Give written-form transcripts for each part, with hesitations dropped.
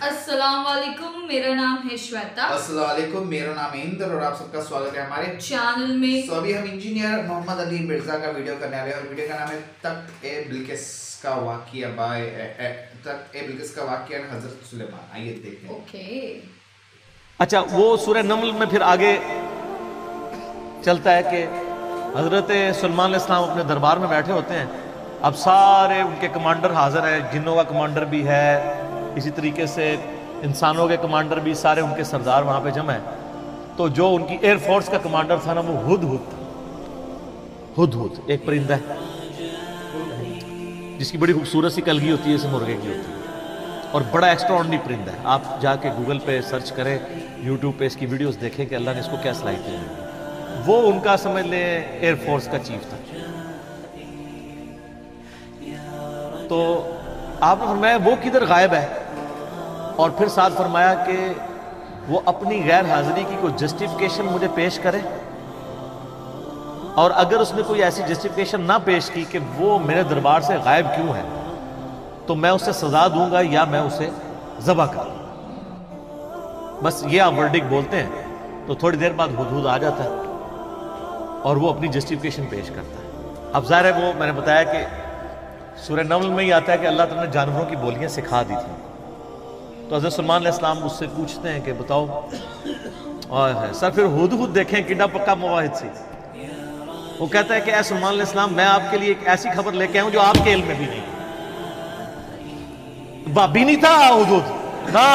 السلام علیکم، میرا نام ہے شویتا۔ السلام علیکم، میرا نام ہے اندر اور آپ سب کا سوالت ہے ہمارے چینل میں۔ ابھی ہم انجینئر محمد علی مرزا کا ویڈیو کرنے والے ہیں اور ویڈیو کا نام ہے تخت بلقیس کا واقعہ تخت بلقیس کا واقعہ حضرت سلیمان۔ آئیے دیکھتے ہیں۔ اوکے، اچھا، وہ سورہ نمل میں پھر آگے چلتا ہے کہ حضرت سلیمان علیہ السلام اپنے دربار میں بیٹھے ہوتے ہیں۔ اب سارے ان کے کمانڈر حاضر ہیں، جنوں کا کمانڈر بھی ہے، اسی طریقے سے انسانوں کے کمانڈر بھی، سارے ان کے سردار وہاں پہ جمع ہیں۔ تو جو ان کی ایئر فورس کا کمانڈر تھا نا، وہ ہدہد تھا۔ ہدہد ایک پرندہ ہے جس کی بڑی خوبصورت سی کلگی ہوتی ہے، جیسے مرغے کی ہوتی ہے، اور بڑا ایکسٹرا آرڈنری پرندہ ہے۔ آپ جا کے گوگل پہ سرچ کریں، یوٹیوب پہ اس کی ویڈیوز دیکھیں کہ اللہ نے اس کو کیا صلاحیت دی۔ وہ ان کا سمجھ لیں ایئر فورس کا چیف تھا۔ تو آپ نے فرمایا وہ کدھر غائب ہے، اور پھر ساتھ فرمایا کہ وہ اپنی غیر حاضری کی کوئی جسٹیفیکیشن مجھے پیش کرے، اور اگر اس نے کوئی ایسی جسٹیفیکیشن نہ پیش کی کہ وہ میرے دربار سے غائب کیوں ہے، تو میں اسے سزا دوں گا یا میں اسے ذبح کر دوں گا۔ بس یہ آپ ورڈک بولتے ہیں تو تھوڑی دیر بعد ہدہد آ جاتا ہے اور وہ اپنی جسٹیفیکیشن پیش کرتا ہے۔ اب ظاہر ہے وہ میں نے بتایا کہ سورہ نمل میں ہی آتا ہے کہ اللہ تعالیٰ نے جانوروں کی بولیاں سکھا دی تھیں۔ تو حضرت سلیمان علیہ السلام اس سے پوچھتے ہیں کہ بتاؤ سر، پھر ہدہد دیکھیں کڈا پکا مواحد سی۔ وہ کہتا ہے کہ اے سلیمان علیہ السلام، میں آپ کے لیے ایک ایسی خبر لے کے آیا ہوں جو آپ کے علم میں بھی نہیں، بابی نہیں تھا ہدہد نا۔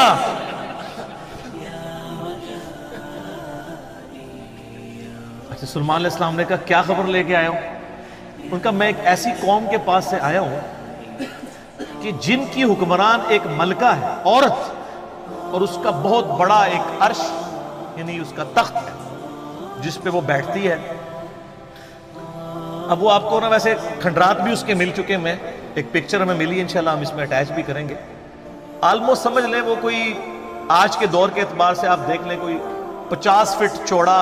اچھا، سلیمان علیہ السلام نے کہا کیا خبر لے کے آیا ہوں؟ ان کا میں ایک ایسی قوم کے پاس سے آیا ہوں کہ جن کی حکمران ایک ملکہ ہے، عورت، اور اس کا بہت بڑا ایک عرش یعنی اس کا تخت ہے جس پہ وہ بیٹھتی ہے۔ اب وہ آپ کو نا ویسے کھنڈرات بھی اس کے مل چکے، میں ایک پکچر ہمیں ملی، انشاءاللہ ہم اس میں اٹیچ بھی کریں گے۔ آلموسٹ سمجھ لیں وہ کوئی آج کے دور کے اعتبار سے آپ دیکھ لیں کوئی 50 فٹ چوڑا،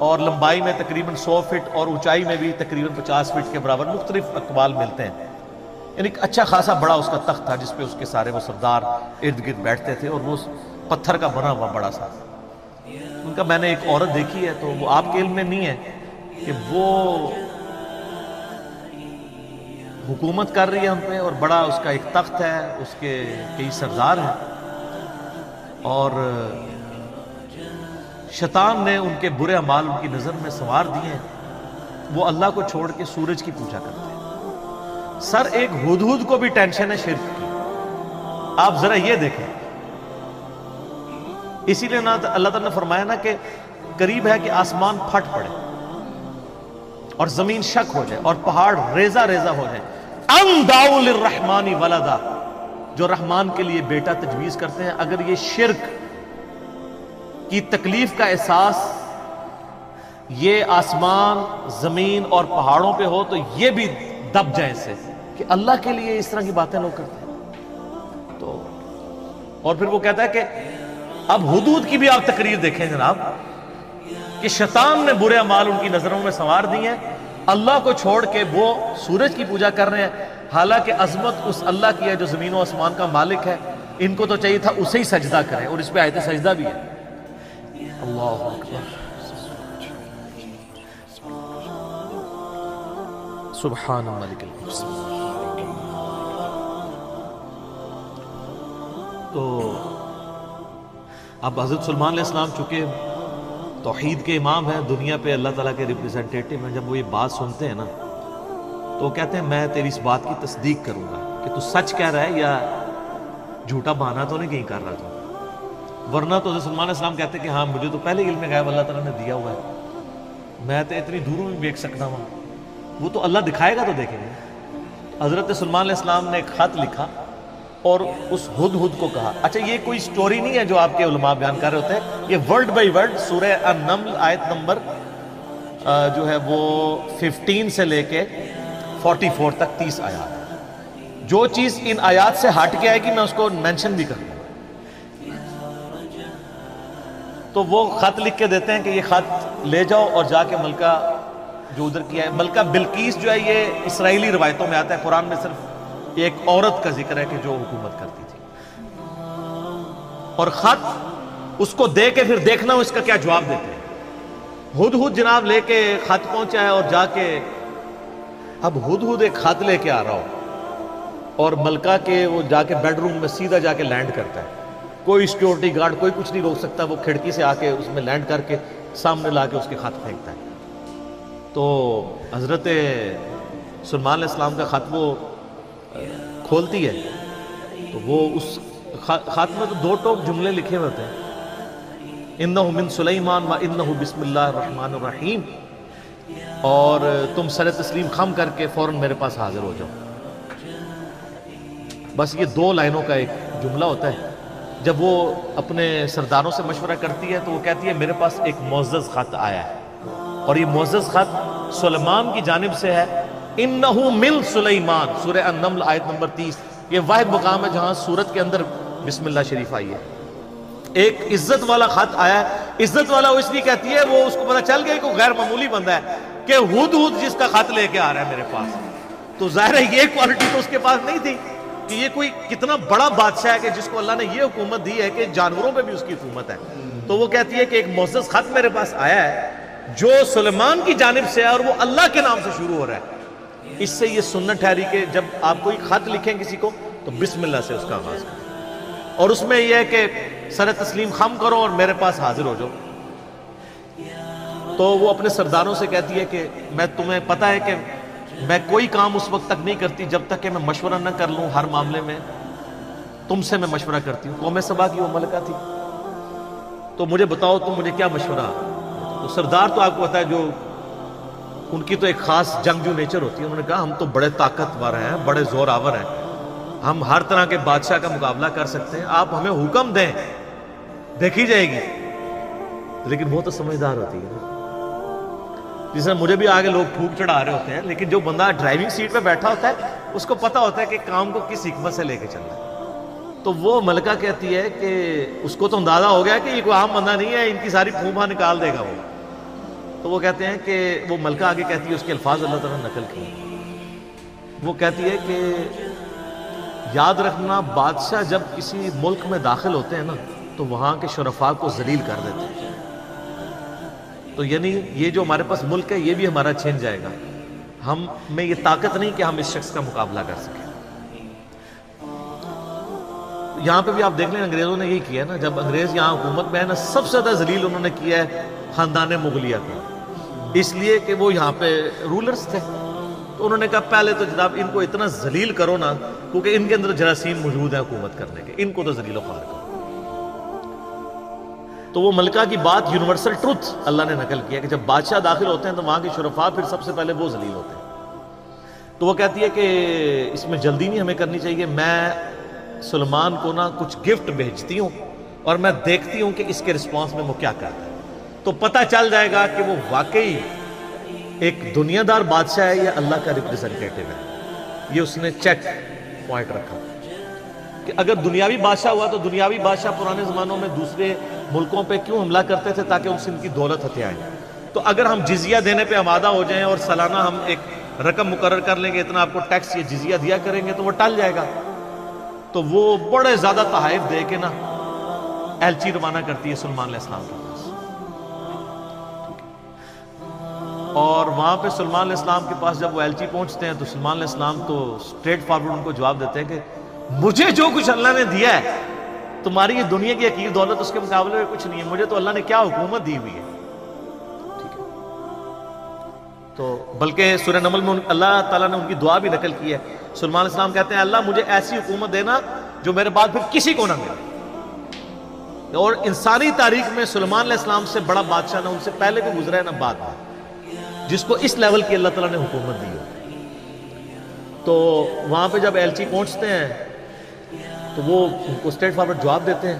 اور لمبائی میں تقریباً 100 فٹ، اور اونچائی میں بھی تقریباً 50 فٹ کے برابر، مختلف اقوال ملتے ہیں۔ یعنی ایک اچھا خاصا بڑا اس کا تخت تھا جس پہ اس کے سارے وہ سردار ارد گرد بیٹھتے تھے، اور وہ پتھر کا بنا ہوا بڑا سا۔ ان کا میں نے ایک عورت دیکھی ہے، تو وہ آپ کے علم میں نہیں ہے کہ وہ حکومت کر رہی ہے ان پہ، اور بڑا اس کا ایک تخت ہے، اس کے کئی سردار ہیں، اور شیطان نے ان کے برے اعمال ان کی نظر میں سنوار دیے ہیں۔ وہ اللہ کو چھوڑ کے سورج کی پوجا کرتے ہیں۔ سر، ایک ہدہد کو بھی ٹینشن ہے شرک کی، آپ ذرا یہ دیکھیں۔ اسی لیے اللہ تعالیٰ نے فرمایا نا کہ قریب ہے کہ آسمان پھٹ پڑے اور زمین شک ہو جائے اور پہاڑ ریزہ ریزہ ہو جائے۔ ان دعوا للرحمن ولدا، جو رحمان کے لیے بیٹا تجویز کرتے ہیں، اگر یہ شرک کی تکلیف کا احساس یہ آسمان، زمین اور پہاڑوں پہ ہو تو یہ بھی دب جائیں سے کہ اللہ کے لیے اس طرح کی باتیں لوگ کرتے ہیں۔ تو اور پھر وہ کہتا ہے کہ اب ہدہد کی بھی آپ تقریر دیکھیں جناب، کہ شیطان نے برے اعمال ان کی نظروں میں سنوار دی ہیں، اللہ کو چھوڑ کے وہ سورج کی پوجا کر رہے ہیں، حالانکہ عظمت اس اللہ کی ہے جو زمین و آسمان کا مالک ہے۔ ان کو تو چاہیے تھا اسے ہی سجدہ کریں، اور اس پہ آیت سجدہ بھی ہے۔ اللہ اکبر، سبحان مالک الملک۔ تو اب حضرت سلیمان علیہ السلام چونکہ توحید کے امام ہیں، دنیا پہ اللہ تعالیٰ کے ریپریزنٹیٹیو ہیں، جب وہ یہ بات سنتے ہیں نا تو وہ کہتے ہیں میں تیری اس بات کی تصدیق کروں گا کہ تو سچ کہہ رہا ہے یا جھوٹا بہانا تو نہیں کہیں کر رہا تو۔ ورنہ تو حضرت سلیمان علیہ السلام کہتے ہیں کہ ہاں مجھے تو پہلے علم غیب اللہ تعالیٰ نے دیا ہوا ہے، میں تو اتنی دوروں میں دیکھ سکتا ہوں، وہ تو اللہ دکھائے گا تو دیکھیں گے۔ حضرت سلیمان علیہ السلام نے ایک خط لکھا اور اس ہدہد کو کہا۔ اچھا، یہ کوئی سٹوری نہیں ہے جو آپ کے علماء بیان کر رہے ہوتے ہیں، یہ ورڈ بائی ورڈ سورہ النمل آیت نمبر جو ہے وہ 15 سے لے کے 44 تک 30 آیات۔ جو چیز ان آیات سے ہٹ کے آئے گی میں اس کو مینشن بھی کروں گا۔ تو وہ خط لکھ کے دیتے ہیں کہ یہ خط لے جاؤ اور جا کے ملکہ جو ادھر کیا ہے، ملکہ بلقیس جو ہے یہ اسرائیلی روایتوں میں آتا ہے، قرآن میں صرف ایک عورت کا ذکر ہے کہ جو حکومت کرتی تھی۔ اور خط اس کو دے کے پھر دیکھنا اس کا کیا جواب دیتے ہیں. ہدہد جناب لے کے خط پہنچا ہے اور جا کے اب ہدہد ایک خط لے کے آ رہا ہو اور ملکہ کے وہ جا کے بیڈ روم میں سیدھا جا کے لینڈ کرتا ہے. کوئی سیکیورٹی گارڈ کوئی کچھ نہیں روک سکتا. وہ کھڑکی سے آ کے اس میں لینڈ کر کے سامنے لا کے اس کے خط پھینکتا ہے. تو حضرت سلیمان علیہ السلام کا خط وہ کھولتی ہے تو وہ اس خط میں تو 2 ٹوک جملے لکھے ہوتے ہیں. انہ من سلیمان و انہ بسم اللہ الرحمن الرحیم. اور تم سر تسلیم خم کر کے فوراً میرے پاس حاضر ہو جاؤ. بس یہ 2 لائنوں کا ایک جملہ ہوتا ہے. جب وہ اپنے سرداروں سے مشورہ کرتی ہے تو وہ کہتی ہے میرے پاس ایک معزز خط آیا ہے اور یہ معزز خط سلیمان کی جانب سے ہے. انہ من سلیمان، سورہ النمل آیت نمبر 30. یہ واحد مقام ہے جہاں سورت کے اندر بسم اللہ شریف آئی ہے. ایک عزت والا خط آیا ہے. عزت والا وہ اس لیے کہتی ہے وہ اس کو پتہ چل گیا کہ غیر معمولی بندہ ہے کہ ہدہد جس کا خط لے کے آ رہا ہے میرے پاس. تو ظاہر ہے یہ کوالٹی تو اس کے پاس نہیں تھی کہ یہ کوئی کتنا بڑا بادشاہ ہے کہ جس کو اللہ نے یہ حکومت دی ہے کہ جانوروں پہ بھی اس کی حکومت ہے. تو وہ کہتی ہے کہ ایک معزز خط میرے پاس آیا ہے جو سلیمان کی جانب سے ہے اور وہ اللہ کے نام سے شروع ہو رہا ہے. اس سے یہ سنت ٹھہری کہ جب آپ کوئی خط لکھیں کسی کو تو بسم اللہ سے اس کا آغاز کریں اور اس میں یہ ہے کہ سر تسلیم خم کرو اور میرے پاس حاضر ہو جاؤ. تو وہ اپنے سرداروں سے کہتی ہے کہ میں تمہیں پتہ ہے کہ میں کوئی کام اس وقت تک نہیں کرتی جب تک کہ میں مشورہ نہ کر لوں. ہر معاملے میں تم سے میں مشورہ کرتی ہوں. قوم سبا کی وہ ملکہ تھی. تو مجھے بتاؤ تم مجھے کیا مشورہ. تو سردار تو آپ کو پتا ہے جو ان کی تو ایک خاص جنگجو نیچر ہوتی ہے. انہوں نے کہا ہم تو بڑے طاقتور ہیں، بڑے زور آور ہیں، ہم ہر طرح کے بادشاہ کا مقابلہ کر سکتے ہیں. آپ ہمیں حکم دیں دیکھی جائے گی. لیکن وہ تو سمجھدار ہوتی ہے. جس طرح مجھے بھی آگے لوگ پھونک چڑھا رہے ہوتے ہیں لیکن جو بندہ ڈرائیونگ سیٹ پہ بیٹھا ہوتا ہے اس کو پتا ہوتا ہے کہ کام کو کس حکمت سے لے کے چلنا ہے. تو وہ ملکہ کہتی ہے کہ اس کو تو اندازہ ہو گیا کہ یہ کوئی عام بندہ نہیں ہے، ان کی ساری پھوپھا نکال دے گا وہ. تو وہ کہتے ہیں کہ وہ ملکہ آگے کہتی ہے، اس کے الفاظ اللہ تعالیٰ نے نقل کیے. وہ کہتی ہے کہ یاد رکھنا بادشاہ جب کسی ملک میں داخل ہوتے ہیں نا تو وہاں کے شرفاء کو ذلیل کر دیتے ہیں. تو یعنی یہ جو ہمارے پاس ملک ہے یہ بھی ہمارا چھن جائے گا. ہم میں یہ طاقت نہیں کہ ہم اس شخص کا مقابلہ کر سکیں. یہاں پہ بھی آپ دیکھ لیں انگریزوں نے یہی کیا ہے نا. جب انگریز یہاں حکومت میں ہے نا سب سے زیادہ ذلیل انہوں نے کیا ہے خاندان مغلیہ کو. اس لیے کہ وہ یہاں پہ رولرز تھے. تو انہوں نے کہا پہلے تو جناب ان کو اتنا ذلیل کرو نا کیونکہ ان کے اندر جراثیم موجود ہیں حکومت کرنے کے. ان کو تو ذلیل و خوار کرو. تو وہ ملکہ کی بات یونیورسل ٹروتھ اللہ نے نقل کیا کہ جب بادشاہ داخل ہوتے ہیں تو وہاں کے شرفاء پھر سب سے پہلے وہ ذلیل ہوتے ہیں. تو وہ کہتی ہے کہ اس میں جلدی نہیں ہمیں کرنی چاہیے. میں سلیمان کو نا کچھ گفٹ بھیجتی ہوں اور میں دیکھتی ہوں کہ اس کے رسپانس میں وہ کیا کرتا ہے. تو پتہ چل جائے گا کہ وہ واقعی ایک دنیا دار بادشاہ ہے یا اللہ کا ریپریزنٹیٹیو ہے. یہ اس نے چیک پوائنٹ رکھا کہ اگر دنیاوی بادشاہ ہوا تو دنیاوی بادشاہ پرانے زمانوں میں دوسرے ملکوں پہ کیوں حملہ کرتے تھے تاکہ ان سے ان کی دولت ہتھیائیں. تو اگر ہم جزیہ دینے پہ آمادہ ہو جائیں اور سالانہ ہم ایک رقم مقرر کر لیں گے اتنا آپ کو ٹیکس یا جزیہ دیا کریں گے تو وہ ٹل جائے گا. تو وہ بڑے زیادہ تحائف دے کے نا ایلچی روانہ کرتی ہے سلیمان علیہ السلام کے پاس. اور وہاں پہ سلیمان علیہ السلام کے پاس جب وہ ایلچی پہنچتے ہیں تو سلیمان علیہ السلام تو اسٹریٹ فارورڈ ان کو جواب دیتے ہیں کہ مجھے جو کچھ اللہ نے دیا ہے تمہاری یہ دنیا کی حقیر دولت اس کے مقابلے میں کچھ نہیں ہے. مجھے تو اللہ نے کیا حکومت دی ہوئی ہے. ٹھیک ہے. تو بلکہ سورہ نمل میں اللہ تعالیٰ نے ان کی دعا بھی نقل کی ہے. سلیمان علیہ السلام کہتے ہیں اللہ مجھے ایسی حکومت دینا جو میرے بعد پھر کسی کو نہ ملے. اور انسانی تاریخ میں سلیمان علیہ السلام سے بڑا بادشاہ نہ ان سے پہلے کو گزرا ہے نہ بعد میں جس کو اس لیول کی اللہ تعالیٰ نے حکومت دی ہو. تو وہاں پہ جب ایلچی پہنچتے ہیں تو وہ ان کو اسٹریٹ فارورڈ جواب دیتے ہیں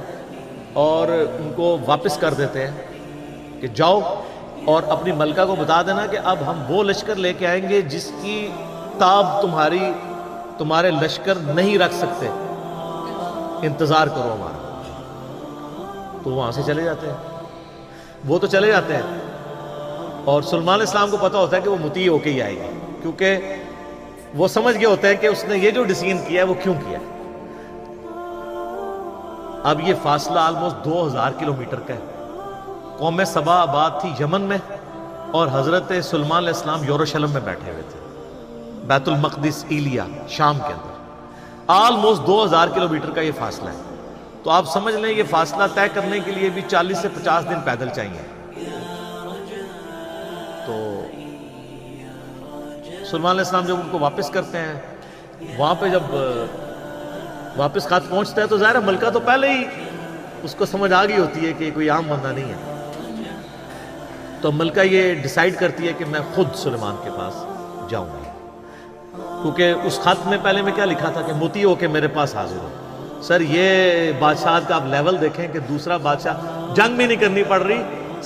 اور ان کو واپس کر دیتے ہیں کہ جاؤ اور اپنی ملکہ کو بتا دینا کہ اب ہم وہ لشکر لے کے آئیں گے جس کی تاب تمہارے لشکر نہیں رکھ سکتے. انتظار کرو ہمارا. تو وہاں سے چلے جاتے ہیں. وہ تو چلے جاتے ہیں اور سلیمان علیہ السلام کو پتہ ہوتا ہے کہ وہ مطیع ہو کے ہی آئے گی کیونکہ وہ سمجھ گیا ہوتا ہے کہ اس نے یہ جو ڈیسیژن کیا ہے وہ کیوں کیا. اب یہ فاصلہ آلموسٹ 2000 کلومیٹر کا ہے. قوم سبا آباد تھی یمن میں اور حضرت سلیمان علیہ السلام یروشلم میں بیٹھے ہوئے تھے, بیت المقدس ایلیا شام کے اندر. آلموسٹ 2000 کلومیٹر کا یہ فاصلہ ہے. تو آپ سمجھ لیں یہ فاصلہ طے کرنے کے لیے بھی 40 سے 50 دن پیدل چاہیے. تو سلیمان علیہ السلام جب ان کو واپس کرتے ہیں, وہاں پہ جب واپس خط پہنچتا ہے تو ظاہر ملکہ تو پہلے ہی اس کو سمجھ آ گئی ہوتی ہے کہ کوئی عام بندہ نہیں ہے. تو ملکہ یہ ڈیسائیڈ کرتی ہے کہ میں خود سلیمان کے پاس جاؤں گی, کیونکہ اس خط میں پہلے میں کیا لکھا تھا کہ مطیع ہو کے میرے پاس حاضر ہو. سر یہ بادشاہ کا آپ لیول دیکھیں کہ دوسرا بادشاہ جنگ بھی نہیں کرنی پڑ رہی,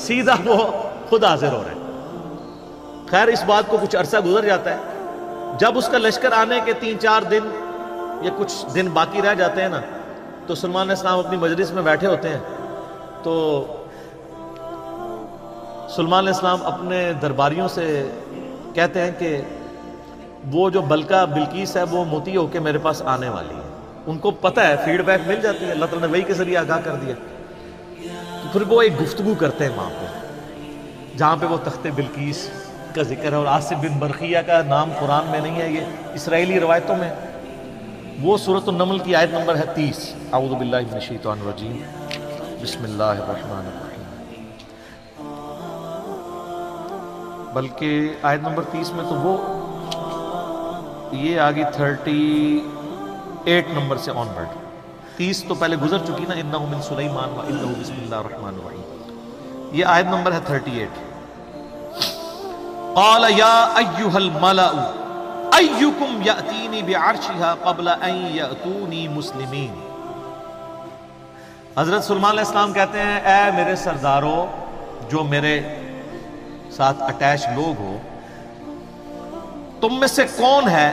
سیدھا وہ خود حاضر ہو رہے ہیں. خیر اس بات کو کچھ عرصہ گزر جاتا ہے. جب اس کا لشکر آنے کے 3-4 دن یا کچھ دن باقی رہ جاتے ہیں نا, تو سلیمان علیہ السلام اپنی مجلس میں بیٹھے ہوتے ہیں. تو سلیمان علیہ السلام اپنے درباریوں سے کہتے ہیں کہ وہ جو بلقیس ہے وہ مطیع ہو کے میرے پاس آنے والی ہے. ان کو پتہ ہے, فیڈ بیک مل جاتی ہے, اللہ تعالیٰ نے وحی کے ذریعے آگاہ کر دیا. تو پھر وہ ایک گفتگو کرتے ہیں وہاں پہ جہاں پہ وہ تخت بلقیس کا ذکر ہے. اور آصف بن برقیہ کا نام قرآن میں نہیں ہے, یہ اسرائیلی روایتوں میں. وہ سورۃ النمل کی آیت نمبر ہے 30. اعوذ باللہ من الشیطان الرجیم, بسم اللہ الرحمن الرحیم. بلکہ آیت نمبر 30 میں تو وہ یہ آگی 38 نمبر سے آن ورڈ. 30 تو پہلے گزر چکی نا, انہ من سلیمان و انہ بسم اللہ الرحمن الرحیم. یہ آیت نمبر ہے 38. قال یا ایھا الملأ ایکم یأتینی بعرشها قبل ان یأتونی مسلمین. حضرت سلیمان علیہ السلام کہتے ہیں اے میرے سرداروں جو میرے ساتھ اٹیچ لوگ ہو, تم میں سے کون ہے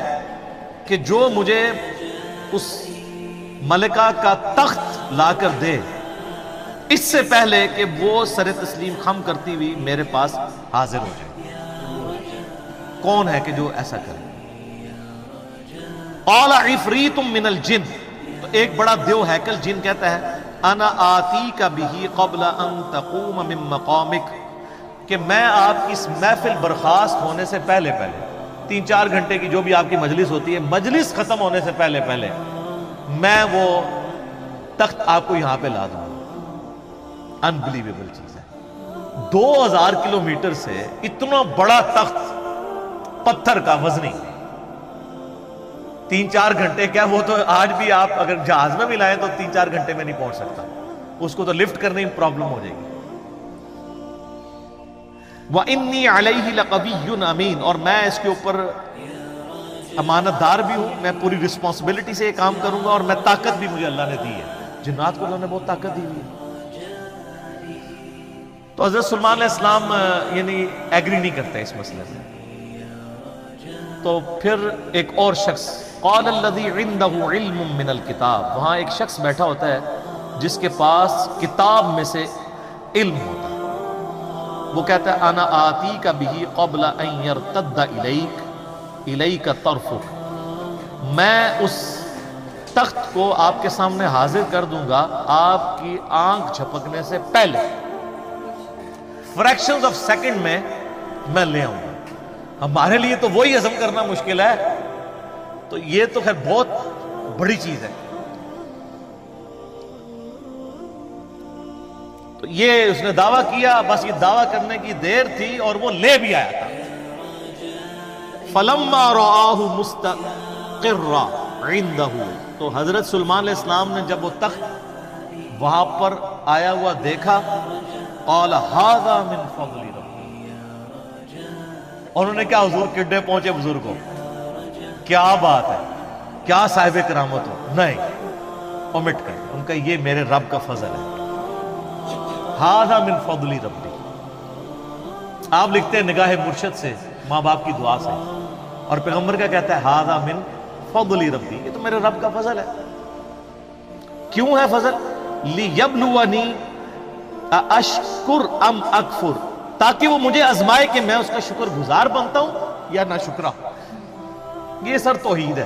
کہ جو مجھے اس ملکہ کا تخت لا کر دے اس سے پہلے کہ وہ سر تسلیم خم کرتی ہوئی میرے پاس حاضر ہو جائے. کون ہے کہ جو ایسا کرے؟ قال عفریت من الجن. تو ایک بڑا دیو ہیکل جن کہتا ہے انا آتیک بہ قبل ان تقوم من مقامک, کہ میں آپ کی اس محفل برخاست ہونے سے پہلے 3-4 گھنٹے کی جو بھی آپ کی مجلس ہوتی ہے, مجلس ختم ہونے سے پہلے میں وہ تخت آپ کو یہاں پہ لا دوں گا. انبلیویبل چیز ہے. 2000 کلومیٹر سے اتنا بڑا تخت پتھر کا وزنی 3-4 گھنٹے کیا, وہ تو آج بھی آپ اگر جہاز میں بھی لائیں تو 3-4 گھنٹے میں نہیں پہنچ سکتا, اس کو تو لفٹ کرنے میں پرابلم ہو جائے گی. وَإِنِّي عَلَيْهِ لَقَوِيٌّ أَمِينٌ, اور میں اس کے اوپر امانت دار بھی ہوں, میں پوری رسپانسبلٹی سے یہ کام کروں گا, اور میں طاقت بھی مجھے اللہ نے دی ہے. جنات کو اللہ نے بہت طاقت دی ہوئی ہے. تو حضرت سلیمان علیہ السلام یعنی ایگری نہیں کرتے اس مسئلے سے. تو پھر ایک اور شخص قال الذی عنده علم من الکتاب, وہاں ایک شخص بیٹھا ہوتا ہے جس کے پاس کتاب میں سے علم ہوتا ہے. وہ کہتا ہے انا آتیک بہ قبل ان یرتد الیک طرفک, میں اس تخت کو آپ کے سامنے حاضر کر دوں گا آپ کی آنکھ جھپکنے سے پہلے. فریکشنز آف سیکنڈ میں لے آؤں گا. ہمارے لیے تو وہی ہضم کرنا مشکل ہے, تو یہ تو خیر بہت بڑی چیز ہے. تو یہ اس نے دعویٰ کیا, بس یہ دعویٰ کرنے کی دیر تھی اور وہ لے بھی آیا تھا. فَلَمَّا رَآهُ مُسْتَقِرًّا عِنْدَهُ, تو حضرت سلیمان علیہ السلام نے جب وہ تخت وہاں پر آیا ہوا دیکھا, قَالَ هَذَا مِنْ فَضْلِ رَبِّي, انہوں نے کیا حضور کڈے پہنچے بزرگوں, کیا بات ہے, کیا صاحب کرامت ہو, نہیں اومٹ کر, ان کا یہ میرے رب کا فضل ہے. ہاذا من فضل ربی, آپ لکھتے ہیں نگاہ مرشد سے, ماں باپ کی دعا سے, اور پیغمبر کا کہتا ہے ہاذا من فضل ربی, یہ تو میرے رب کا فضل ہے. کیوں ہے فضل؟ لیبلونی اشکر ام اکفر, تاکہ وہ مجھے آزمائے کہ میں اس کا شکر گزار بنتا ہوں یا نہ شکرا. یہ سر توحید ہے.